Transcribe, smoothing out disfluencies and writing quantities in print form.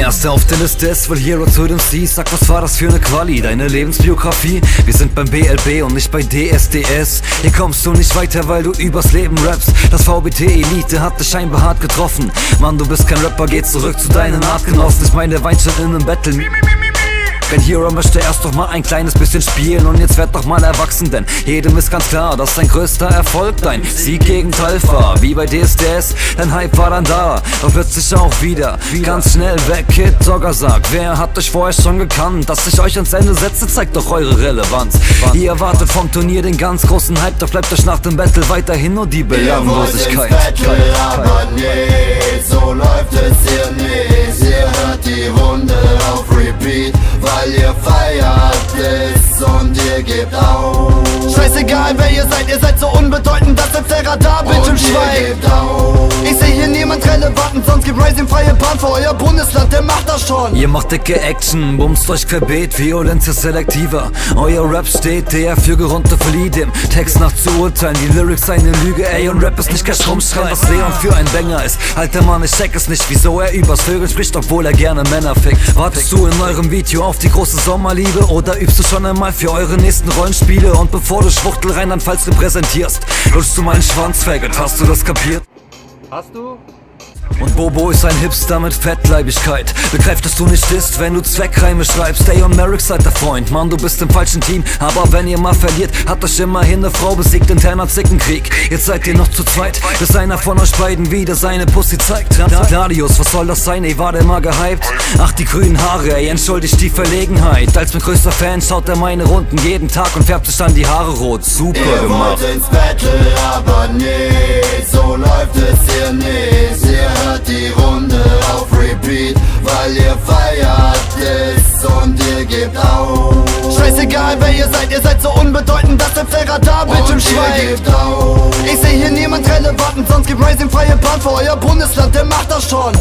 Der erste auf der Liste ist wohl Hero to the Sea. Sag, was war das für eine Quali, deine Lebensbiografie? Wir sind beim BLB und nicht bei DSDS. Hier kommst du nicht weiter, weil du übers Leben rappst. Das VBT-Elite hat dich scheinbar hart getroffen. Mann, du bist kein Rapper, geh zurück zu deinen Artgenossen. Ich meine, der weint schon in einem Battle. Kein Hero möchte erst doch mal ein kleines bisschen spielen und jetzt werd doch mal erwachsen, denn jedem ist ganz klar, dass dein größter Erfolg dein Sieg gegen Talfa, wie bei DSDS, dein Hype war dann da, doch plötzlich auch wieder ganz schnell weg. Kid Dogger sagt, wer hat euch vorher schon gekannt? Dass ich euch ans Ende setze, zeigt doch eure Relevanz. Ihr erwartet vom Turnier den ganz großen Hype, doch bleibt euch nach dem Battle weiterhin nur die Belanglosigkeit. Aber nee, so läuft es hier nicht. Ihr hört die Runde auf Repeat, weil ihr feiert es und ihr gebt auf. Scheißegal wer ihr seid so unbedeutend, dass selbst der Radarbildschirm schweigt. Ich seh hier niemand relevanten, sonst gibt Rising freie Bahn für euer Bundesland, der macht das schon. Ihr macht dicke Action, bumst euch querbeet, Violenz ist selektiver. Euer Rap steht der für gerunde Verlieh, dem Text nach zu urteilen, die Lyrics eine Lüge, ey, und Rap ist nicht Cash rumschreien. Was Leon für ein Banger ist, alter Mann, ich check es nicht, wieso er übers Vögeln spricht, obwohl er gerne Männer fickt. Wartest du in eurem Video auf die große Sommerliebe oder übst du schon einmal für eure nächsten Rollenspiele? Und bevor du Schwuchtel Rheinland-Pfalz repräsentierst, lutschst du meinen Schwanz, Faggot, hast du das kapiert? Hast du? Und Bobo ist ein Hipster mit Fettleibigkeit. Begreif, dass du nicht isst, wenn du Zweckreime schreibst. Ey, und Merrick seid der Freund, Mann, du bist im falschen Team. Aber wenn ihr mal verliert, hat euch immerhin eine Frau besiegt, interner Zickenkrieg. Jetzt seid ihr noch zu zweit, bis einer von euch beiden wieder seine Pussy zeigt. Gladius, was soll das sein, ey, war der mal gehypt? Ach, die grünen Haare, ey, entschuldigt die Verlegenheit. Als mein größter Fan schaut er meine Runden jeden Tag und färbt sich dann die Haare rot. Super gemacht. Ihr wollt ins Battle, aber nee, so läuft es hier nicht. Ihr hört die Runde auf Repeat, weil ihr feiert es und ihr gebt auf. Scheißegal wer ihr seid so unbedeutend, dass selbst der Radarbildschirm schweigt. Ich seh hier niemand relevanten, sonst gibt Rising freie Bahn für euer Bundesland, der macht das schon.